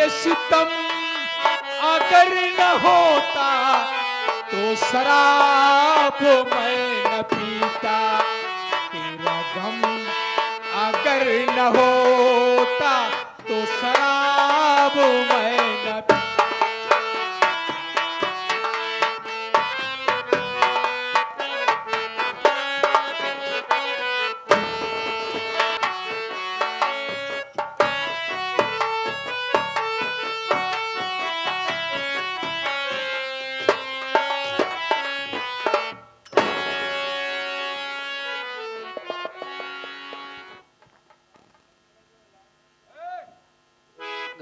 ये सितम अगर न होता तो शराब मैं न पीता, तेरा गम अगर न होता तो शराब मैं न पीता।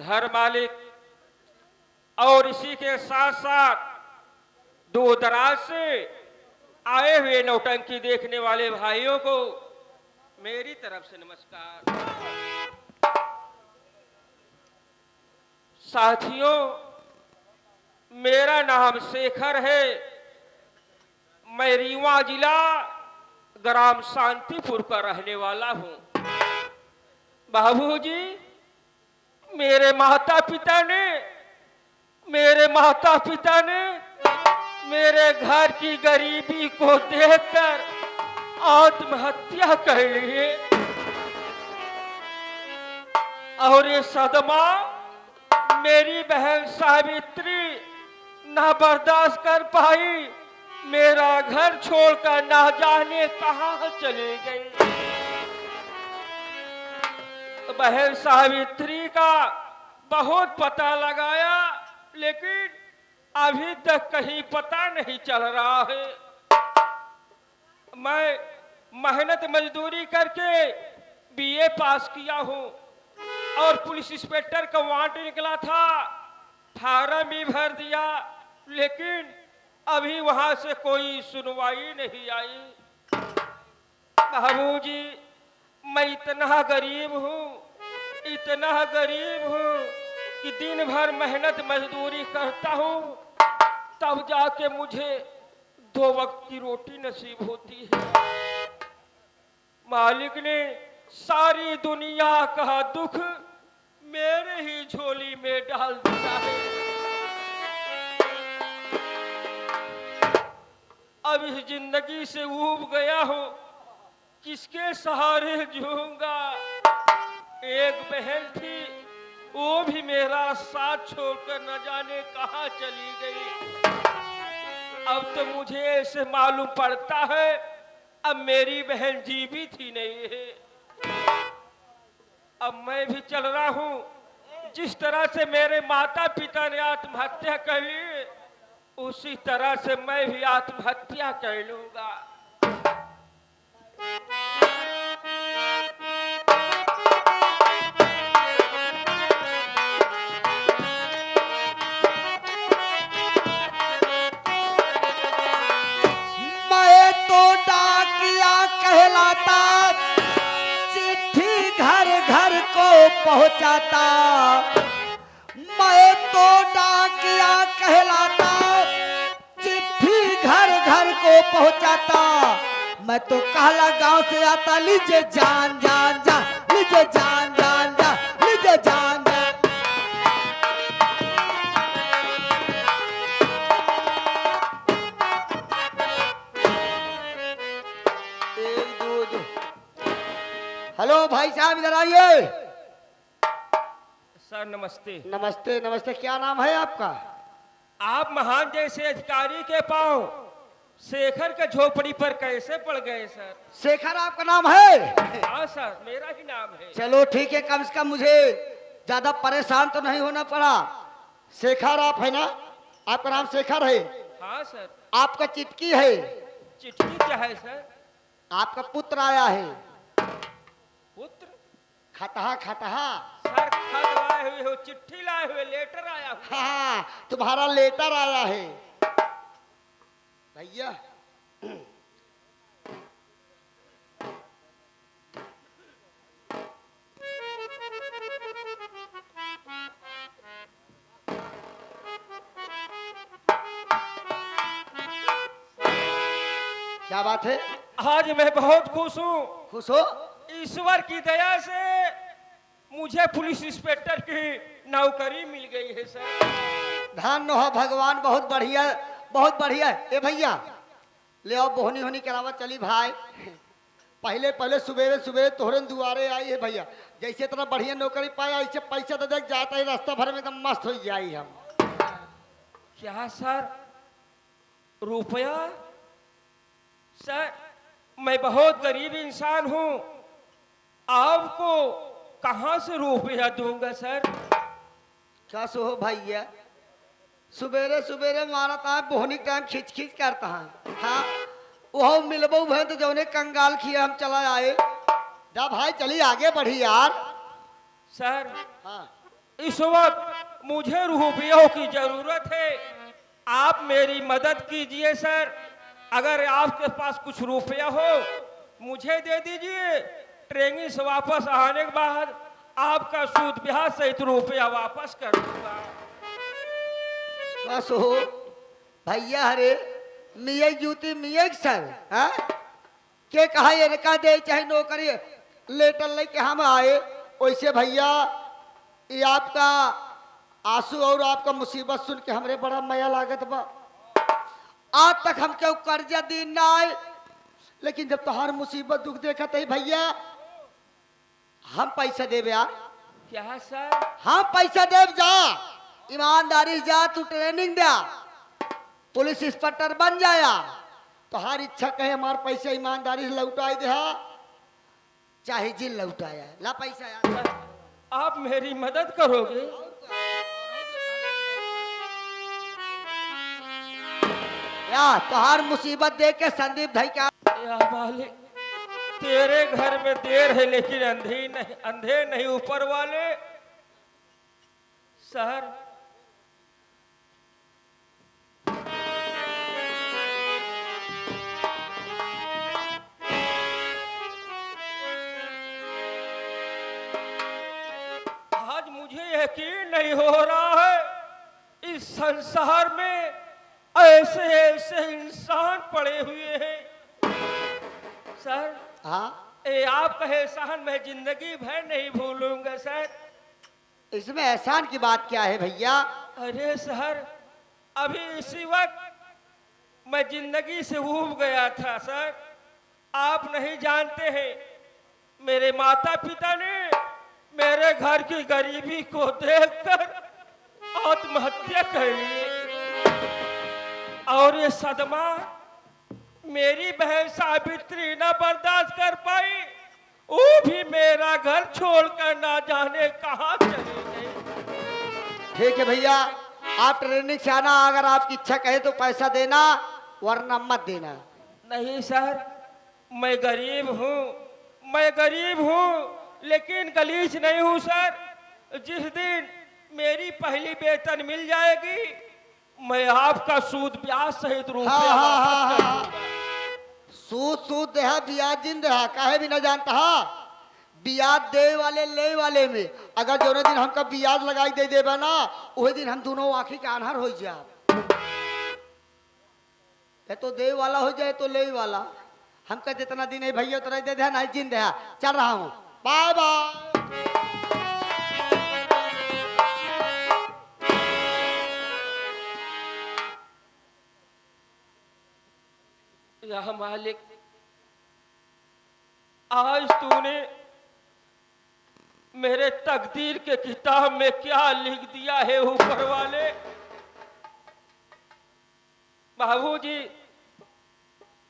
घर मालिक और इसी के साथ साथ दूर दराज से आए हुए नौटंकी देखने वाले भाइयों को मेरी तरफ से नमस्कार। साथियों, मेरा नाम शेखर है। मैं रीवा जिला ग्राम शांतिपुर का रहने वाला हूं। बाबूजी, मेरे माता पिता ने मेरे घर की गरीबी को देखकर आत्महत्या कर लिए और ये सदमा मेरी बहन सावित्री ना बर्दाश्त कर पाई, मेरा घर छोड़कर ना जाने कहां चली गई। बहन सावित्री का बहुत पता लगाया, लेकिन अभी तक कहीं पता नहीं चल रहा है। मैं मेहनत मजदूरी करके बीए पास किया हूं और पुलिस इंस्पेक्टर का वांट निकला था, फार्म भी भर दिया, लेकिन अभी वहां से कोई सुनवाई नहीं आई। बाबूजी, मैं इतना गरीब हूँ कि दिन भर मेहनत मजदूरी करता हूँ, तब जाके मुझे 2 वक्त की रोटी नसीब होती है। मालिक ने सारी दुनिया का दुख मेरे ही झोली में डाल दिया है। अब इस जिंदगी से ऊब गया हूँ, किसके सहारे जीऊंगा। एक बहन थी, वो भी मेरा साथ छोड़कर न जाने कहां चली गई। अब तो मुझे ऐसे मालूम पड़ता है अब मेरी बहन जीवित ही नहीं है। अब मैं भी चल रहा हूं, जिस तरह से मेरे माता पिता ने आत्महत्या कर ली, उसी तरह से मैं भी आत्महत्या कर लूंगा। मैं तो डाकिया कहलाता, चिट्ठी घर घर को पहुंचाता। मैं तो डाकिया कहलाता, चिट्ठी घर घर को पहुंचाता। मैं तो काला गांव से आता, लीजिए जान जान जान, लीजिए जान जान जान, लीजिए जान जान। हेलो भाई साहब, इधर आइए। सर नमस्ते। नमस्ते नमस्ते, क्या नाम है आपका? आप महान जैसे अधिकारी के पांव शेखर के झोपड़ी पर कैसे पड़ गए सर? शेखर आपका नाम है? हाँ सर, मेरा ही नाम है। चलो ठीक है, कम से कम मुझे ज्यादा परेशान तो नहीं होना पड़ा। शेखर आप है ना? आपका नाम शेखर है? हाँ सर। आपका चिटकी है? चिट्ठी क्या है सर? आपका पुत्र आया है। पुत्र? खटहा खटहा। सर, खत लाए हुए हो, चिट्ठी लाए हुए, लेटर आया हुआ। हाँ, तुम्हारा लेटर आया है भैया। क्या बात है? आज मैं बहुत खुश हूँ। खुश हो? ईश्वर की दया से मुझे पुलिस इंस्पेक्टर की नौकरी मिल गई है सर। धन्य हो भगवान, बहुत बढ़िया, बहुत बढ़िया। ए भैया ले आओ बोहनी होनी करावा चली भाई। पहले पहले सुबेरे सुबेरे तोहरे दुआरे आई है भैया, जैसे इतना बढ़िया नौकरी पाया ऐसे पैसा तो देख जाता है रास्ता भर में एकदम मस्त हो जाई हम। क्या सर, रुपया? सर मैं बहुत गरीब इंसान हूँ, आपको कहाँ से रुपया दूंगा सर? क्या सो हो भैया, सुबेरे सुबेरे मारता है बोहनी टाइम खींच खींच करता है। हाँ वो मिलबो भैं तो जौने कंगाल खिया हम चला आए। जा भाई चली आगे बढ़ी यार। सर हाँ इस वक्त मुझे रुपयों की जरूरत है, आप मेरी मदद कीजिए सर। अगर आपके पास कुछ रुपया हो मुझे दे दीजिए, ट्रेनिंग से वापस आने के बाद आपका सूद ब्याज सहित रुपया वापस कर दूंगा। बस हो भैया, हरे मिया जूती मिया सर हाँ के कहा ये रखा दे चाहे नौकरी लेटर लेके हम आए। वैसे भैया ये आपका आंसू और आपका मुसीबत सुन के हमरे बड़ा मया लागत बा। आज तक हम क्यों कर्जा दी ना आए, लेकिन जब तुम्हार मुसीबत दुख देखा तो भैया हम पैसा देवे यार। क्या सर? हम पैसा देव जा, ईमानदारी जा, तू ट्रेनिंग दिया, पुलिस इंस्पेक्टर बन जाया। तो हर इच्छा कहे हमारे पैसा ईमानदारी से लौटाई दे, चाहे जिन लौटाया ला पैसा यार। आप मेरी मदद करोगे? या तुहार मुसीबत देख के संदीप भाई क्या या मालिक, तेरे घर में देर है लेकिन अंधे नहीं ऊपर वाले। सर आज मुझे यकीन नहीं हो रहा है इस संसार में ऐसे ऐसे इंसान पड़े हुए हैं। सर हाँ ये आपका एहसान मैं जिंदगी भर नहीं भूलूंगा सर। इसमें एहसान की बात क्या है भैया? अरे सर अभी इसी वक्त मैं जिंदगी से ऊब गया था सर। आप नहीं जानते हैं, मेरे माता पिता ने मेरे घर की गरीबी को देखकर आत्महत्या कर ली, और ये सदमा मेरी बहन सावित्री न बर्दाश्त कर पाई, वो भी मेरा घर छोड़कर ना जाने कहाँ चली गई। ठीक है भैया, आप ट्रेनिंग से आना, अगर आपकी इच्छा कहे तो पैसा देना वरना मत देना। नहीं सर मैं गरीब हूँ, मैं गरीब हूँ लेकिन गलीच नहीं हूँ सर। जिस दिन मेरी पहली वेतन मिल जाएगी मैं आपका सूद ब्याज सहित रुपया वापस कर दूंगा। सूद सूद देहा ब्याज जिन देहा काहे भी न जानता हा। ब्याज दे वाले ले वाले में अगर जो दिन हमका ब्याज लगाई दे देबा ना, वही दिन हम दोनों आँखी के आन्हर हो जाए। ये तो दे वाला हो जाए तो ले वाला। हमका जितना दिन है भैया उतना दे दे, नहीं जिन देहा। चल रहा हूँ, बाय बाय। या मालिक, आज तूने मेरे तकदीर के किताब में क्या लिख दिया है ऊपर वाले। बाबूजी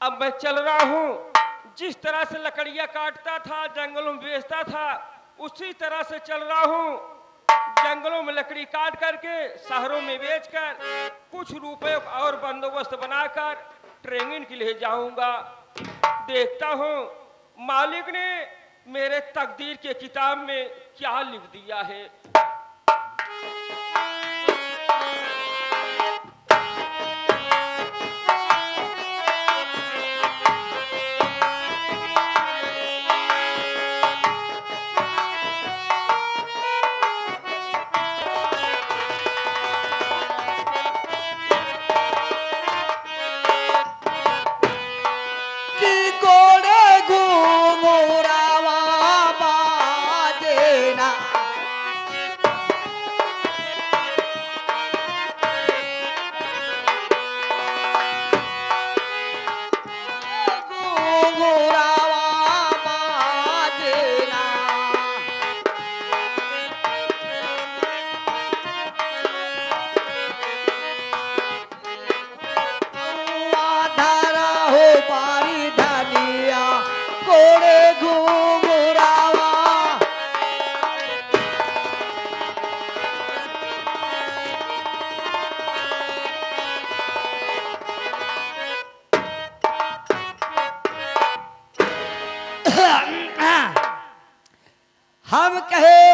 अब मैं चल रहा हूँ, जिस तरह से लकड़ियाँ काटता था जंगलों में बेचता था उसी तरह से चल रहा हूँ। जंगलों में लकड़ी काट करके शहरों में बेचकर कुछ रुपए और बंदोबस्त बनाकर ट्रेनिंग के लिए जाऊंगा। देखता हूँ मालिक ने मेरे तकदीर के किताब में क्या लिख दिया है।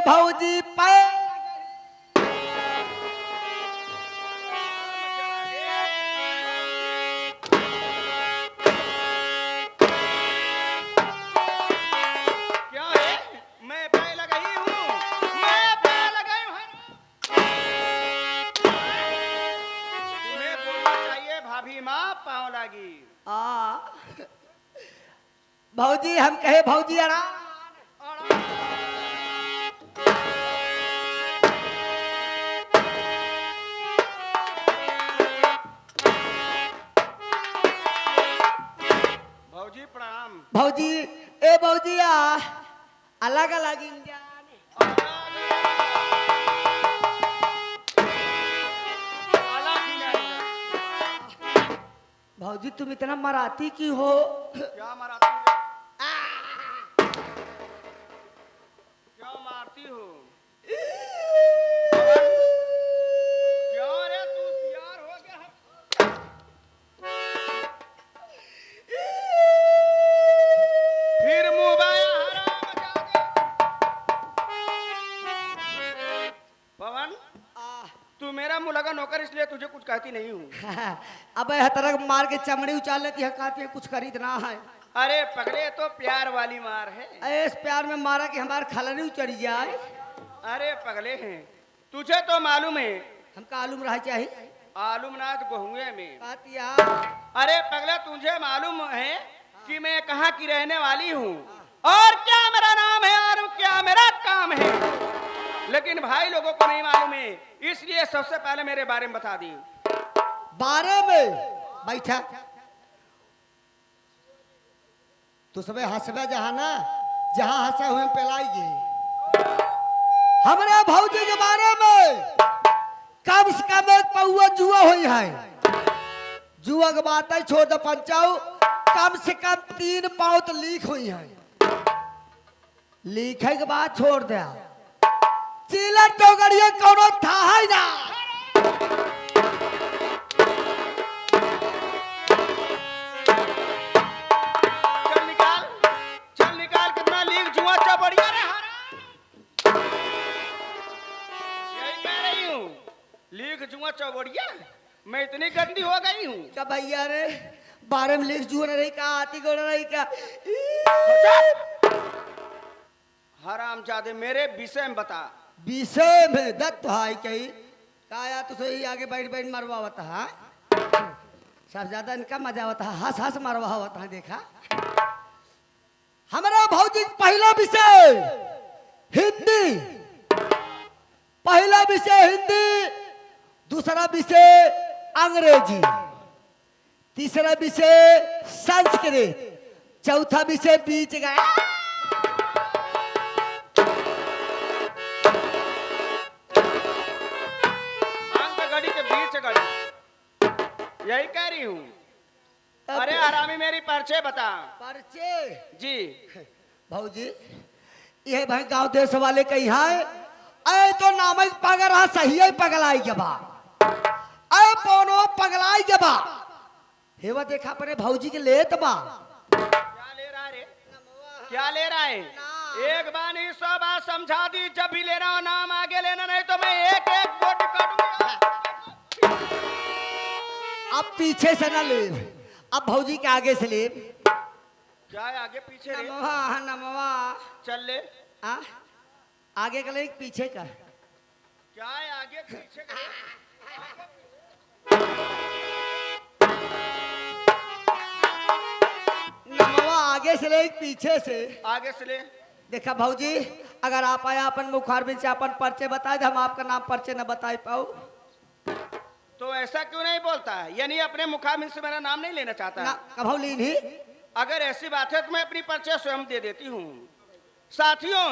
भौजी पे क्या है? मैं पे लगाई हूँ, मैं पे लगाई हूँ। तुम्हें बोलना चाहिए भाभी माँ पाँव लागी। आ भौजी हम कहे भौजी आराम भौजी प्रणाम। भौजी ए भौजिया अलग अलग इंजान भौजी तुम इतना मराठी की हो क्या मराती है? क्या मारती हो? क्यों रे तू सियार हो गया है? फिर मुंह बाया हराम जाके। पवन तू मेरा मुंह लगा नौकर इसलिए तुझे कुछ कहती नहीं हूँ। अब हतरक मार के चमड़ी उचाल लेती है कहती है कुछ खरीदना है अरे पगले तो प्यार वाली मार है। इस प्यार में मारा कि हमारे खलनी उचड़ जाए अरे पगले हैं तुझे तो मालूम है हमका आलूम रहा चाहिए आलूमनाथ गहुए में। कहती है अरे पगले तुझे मालूम है कि मैं कहाँ की रहने वाली हूँ और क्या मेरा नाम है और क्या मेरा काम है, लेकिन भाई लोगों को नहीं मालूम है, इसलिए सबसे पहले मेरे बारे में बता दी। बारे में बैठा तो सब हंसबे जहाँ ना जहाँ हंसे हुए पेलाइए हमारे भौजी के बारे में कम से कम एक पौआ जुआ हुई है जुआ के बात है छोड़ दो पंचाऊ कम से कम 3 पाँव तो लीक हुई है लिखे के बाद छोड़ दे चिलर टोकरिया कोनो था है ना चल निकाल कितना लीक जुआ चा बढ़िया रे हरा। यही कह रही हूँ लीक जुआ चा बढ़िया मैं इतनी गंदी हो गई हूँ। क्या भैया रे बारे में लीक जुआ नहीं का आती को नहीं का हराम जादे मेरे विषय में बता। विषय में दत्त है कही काया तो सही आगे बैठ बैठ मरवावता है सब ज्यादा इनका मजा आवता है हंस हंस मरवावता है देखा हमारा भौजी पहला विषय हिंदी पहला विषय हिंदी दूसरा विषय अंग्रेजी तीसरा विषय संस्कृत चौथा विषय बीच गया घड़ी के बीच घड़ी यही कह रही हूँ। अरे हरामी मेरी परिचय बता। परिचय जी भौजी ये भाई गांव देश वाले कही है अरे तो नामक पगल रहा सही है पगलाई के बा अरे पोनो पगलाई के बा हेवा देखा अपने भौजी के लेत बा क्या ले रहा रे क्या ले रहा है एक बार नहीं 100 बार समझा दी जब भी ले रहा हूँ नाम आगे लेना नहीं तो मैं एक एक वोट काटूंगा। अब पीछे से ना ले अब भौजी के आगे से ले क्या है आगे पीछे रे? नमवा नमवा चल ले। आ? आगे का ले पीछे का क्या है आगे पीछे का? नमवा आगे से ले पीछे से आगे से ले। देखा भौजी अगर आप आया अपन मुखारबिन से अपन पर्चे बताए हम आपका नाम पर्चे न बता पाओ तो ऐसा क्यों नहीं बोलता है यानी अपने मुखाबिन से मेरा नाम नहीं लेना चाहता ना है? कभौ लीन ही अगर ऐसी बात है तो मैं अपनी परिचय स्वयं दे देती हूँ। साथियों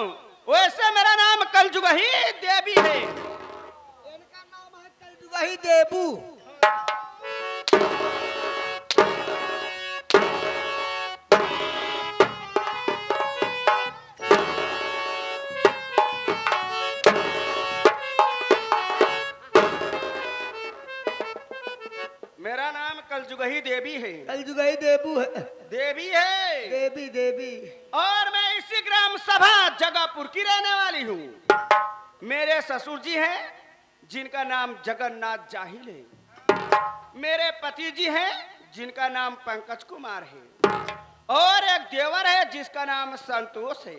वैसे मेरा नाम कलजुग ही देवी है। इनका नाम है कलजुगही देबू मेरा नाम कलजुगही देवी है। कलजुगही देबू है देवी है देवी देवी और मैं इसी ग्राम सभा जगापुर की रहने वाली हूँ। मेरे ससुर जी हैं जिनका नाम जगन्नाथ जाहिल है। मेरे पति जी हैं जिनका नाम पंकज कुमार है। और एक देवर है जिसका नाम संतोष है।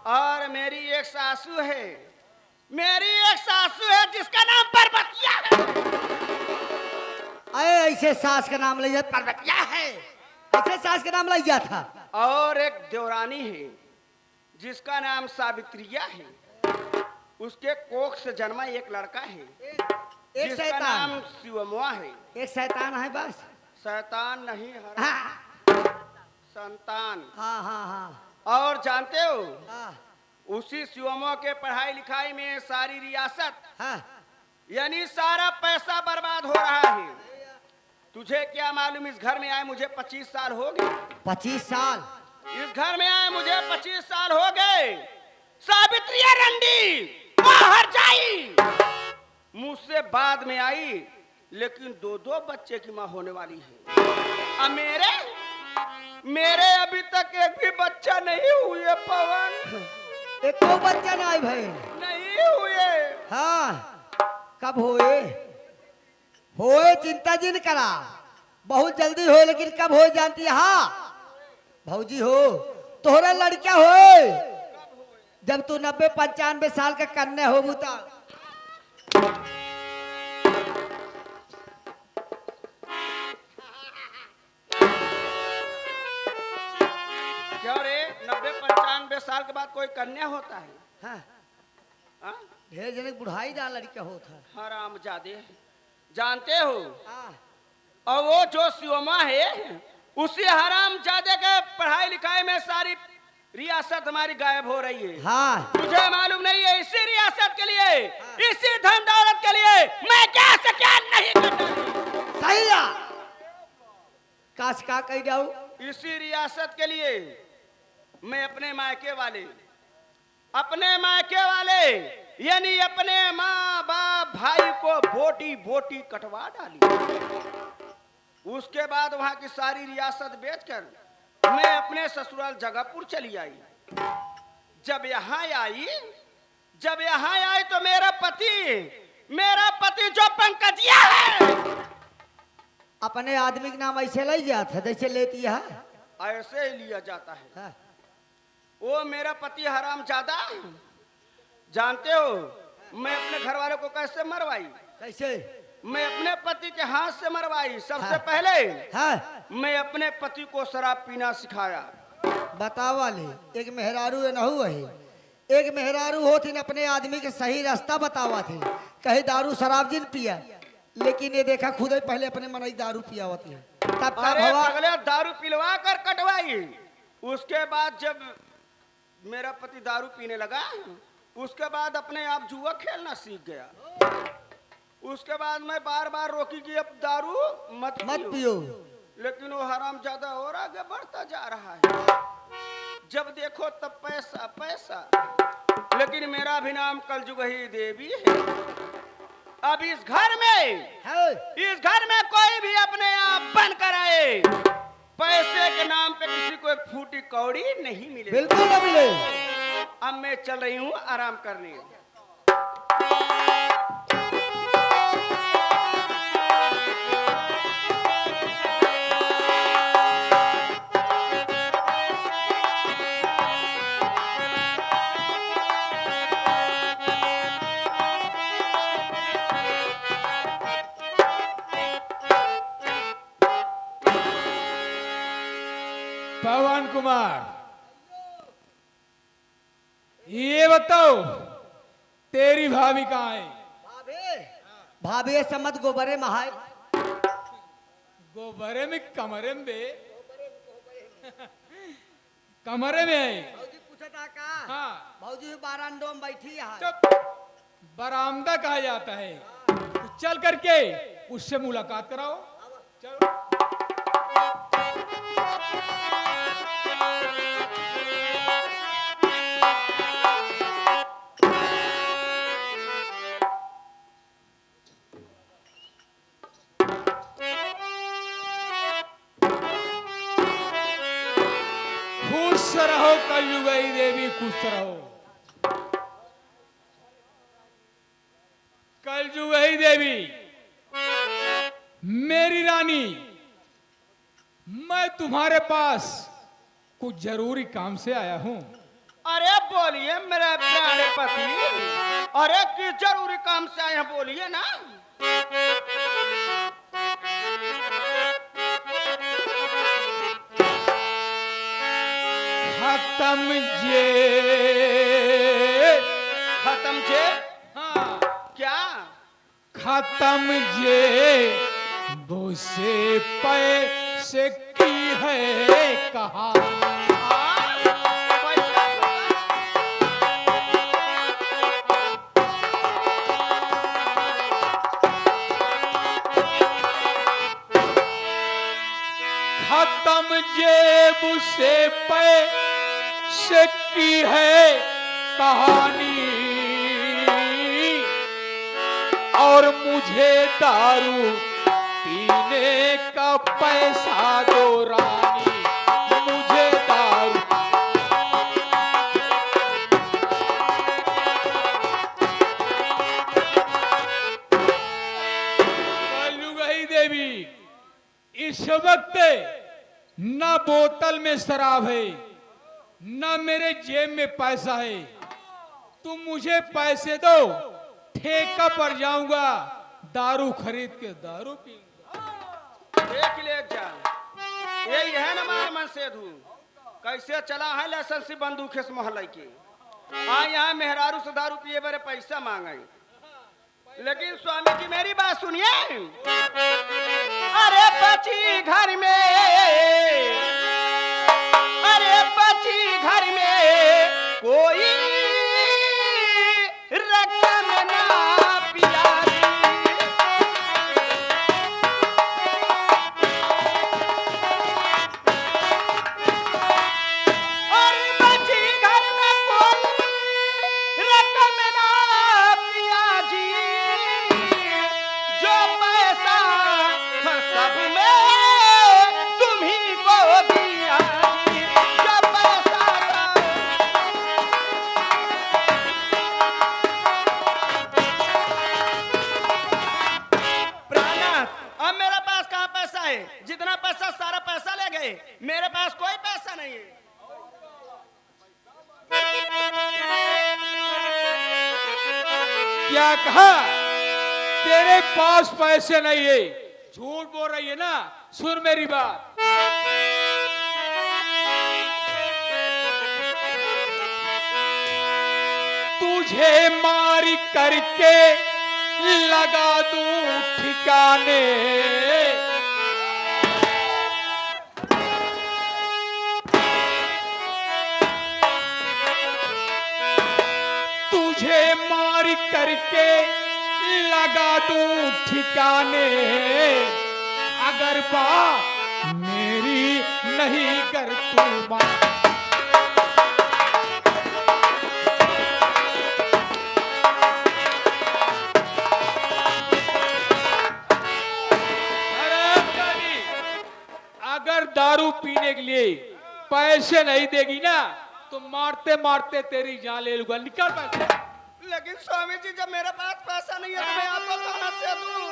और मेरी एक सासू है, जिसका नाम पर्वतिया है। अरे ऐसे सास का नाम लिया पर्वतिया है, ऐसे सास का नाम लिया था। और एक देवरानी है जिसका नाम सावित्रिया है। उसके कोख से जन्मा एक लड़का है एक जिसका शैतान, नाम शिवमुआ है। एक शैतान है बस। शैतान नहीं, हाँ संतान। हाँ हाँ हाँ और जानते हो, हाँ उसी शिवमुआ के पढ़ाई लिखाई में सारी रियासत हाँ। यानी सारा पैसा बर्बाद हो रहा है। तुझे क्या मालूम, इस घर में आए मुझे 25 साल हो गए। 25 साल? इस घर में आए मुझे 25 साल हो गए। सावित्रिया रंडी बाहर जाई, मुझसे बाद में आई, लेकिन 2 बच्चे की माँ होने वाली है। अब मेरे अभी तक एक भी बच्चा नहीं हुए पवन। एक को बच्चा ना आई भाई? नहीं हुए। हाँ, कब होए? होए चिंता जिन करा, बहुत जल्दी हो, लेकिन कब हो जानती है? हाँ भौजी हो, तोहरा लड़का हो जब तू 90-95 साल का कन्या हो बुता। क्यों रे, 90-95 साल के बाद कोई कन्या होता है? हाँ, हाँ? ढेर जने बुढ़ाई ना लड़का होता है। हरामजादे, जानते हो, हाँ, और वो जो शिवमा है उसी हरामजादे के पढ़ाई लिखाई में सारी रियासत हमारी गायब हो रही है। हाँ तुझे मालूम नहीं है, इसी रियासत के लिए, इसी धन दौलत के लिए मैं क्या से क्या नहीं करता। सही है। काश का कह जाऊं, इसी रियासत के लिए मैं अपने मायके वाले यानी अपने माँ बाप भाई को बोटी बोटी कटवा डाली। उसके बाद वहां की सारी रियासत बेचकर मैं अपने ससुराल जगहपुर चली आई। जब यहाँ आई तो मेरा पति जो पंकजिया है, अपने आदमी के नाम ऐसे ले जाता जैसे लेती है। ऐसे ही लिया जाता है। हाँ, वो मेरा पति हरामजादा, जानते हो मैं अपने घर वालों को कैसे मरवाई? कैसे? मैं अपने पति के हाथ से मरवाई। सबसे हाँ। पहले हाँ, मैं अपने पति को शराब पीना सिखाया। बतावा ले, एक मेहरारू है नहु है, एक मेहरारू होती न अपने आदमी के सही रास्ता बतावा थी। कहीं दारू शराब जिन पिया, लेकिन ये देखा खुद ही पहले अपने मन दारू पिया होती है। तब का अरे भवा पगले, दारू पिलवा कर कटवाई। उसके बाद जब मेरा पति दारू पीने लगा, उसके बाद अपने आप जुआ खेलना सीख गया। उसके बाद मैं बार बार रोकी कि अब दारू मत पियो, लेकिन वो हरामजादा और आगे बढ़ता जा रहा है। जब देखो तब पैसा पैसा, लेकिन मेरा भी नाम कलजुग ही देवी है। अब इस घर में कोई भी अपने आप बन कर आए, पैसे के नाम पे किसी को एक फूटी कौड़ी नहीं मिले। बिल्कुल न मिले। अब मैं चल रही हूँ आराम करने। पवन कुमार, ये बताओ तेरी भाभी कहाँ है? भाभी समत गोबरे महाय। गोबरे में कमरे में बे? कमरे में है। भौजी पूछता का? हाँ। भौजी बारांडो में बैठी है। चुप, बरामदा कहा जाता है। तो चल करके उससे मुलाकात कराओ। चलो। खुश रहो कलयुगी देवी, खुश रहो। देवी, मेरी रानी, मैं तुम्हारे पास कुछ जरूरी काम से आया हूं। अरे बोलिए मेरे प्यारे पति, अरे किस जरूरी काम से आए हैं बोलिए ना। खत्म जे, खत्म जे, हाँ, क्या? खत्म जे बुसे पैसे की है कहानी। पैसा खत्म जेब से पैसे की है कहानी, और मुझे दारू पीने का पैसा दो रानी, मुझे दारू। गई देवी, इस वक्त न बोतल में शराब है, न मेरे जेब में पैसा है। तुम मुझे पैसे दो, ठेका पर जाऊंगा, दारू खरीद के दारू पीऊंगा। देख ले जान, यही है ना मार मन सेधु, कैसे चला है लाइसेंसी बंदूक इस मोहल्ले की। यहाँ मेहरारू से दारू पिए बड़े पैसा मांगे, लेकिन स्वामी जी मेरी बात सुनिए। अरे बची घर में, अरे बची घर में कोई रकम ना पियारी। अरे बची घर में कोई रकम ना पिया जी, जो पैसा सब में तुम्ही को दिया जी, जो पैसा प्राणनाथ, अब मेरे पास कहाँ पैसा है? जितना पैसा सारा पैसा ले गए, मेरे पास कोई पैसा नहीं है। क्या कहा? तेरे पास पैसे नहीं है? झूठ बोल रही है ना। सुन मेरी बात, तुझे मारी करके लगा दूं ठिकाने, तुझे मारी करके लगा दूं ठिकाने, अगर बात मेरी नहीं कर तू मान। अगर दारू पीने के लिए पैसे नहीं देगी ना, तो मारते मारते तेरी जान ले लूंगा। निकल पैसे। लेकिन स्वामी जी जब मेरे पास पैसा नहीं है तो मैं आपको कहां से दूं?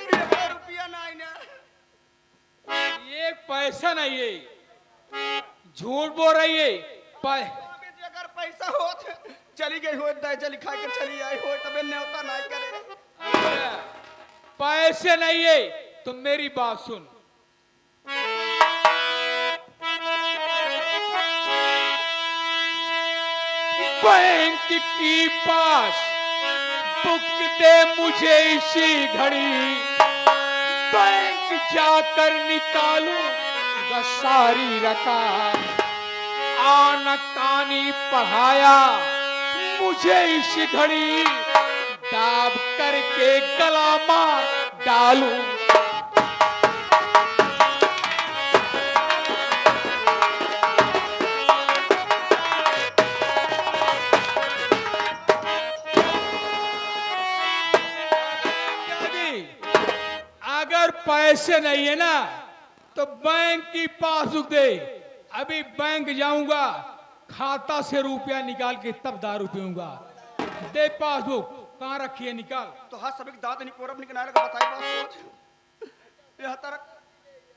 1 रुपया नहीं ना। ये पैसा नहीं है, झूठ बोल रही है। स्वामी जी अगर पैसा हो तो चली गई हो, चली खा के चली आई हो, तबे न्योता नहीं करे। पैसे नहीं है तो मेरी बात सुन। बैंक की पास बुक दे मुझे इसी घड़ी, बैंक जाकर निकालूं सारी रकम। आना कानी पढ़ाया मुझे इस घड़ी, दाब करके गला मार डालूं। अगर पैसे नहीं है ना तो बैंक की पासबुक दे। अभी बैंक जाऊंगा, खाता से रुपया निकाल के तब दारू पीऊंगा। दे पासबुक। कहाँ रखी है, निकाल। तो हाथ सभी दांत नहीं कोरब निकला लगा बताई बात सोच यह तरक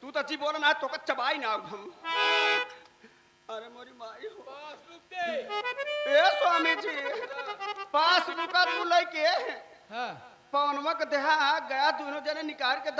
तू तो जी बोला ना तो का चबाई ना हम अरे मोरी माई हो पासबुक दे। ए स्वामी जी पासबुक तू लेके हाँ। पवनवा के देहा गया दोनों जने निकाल के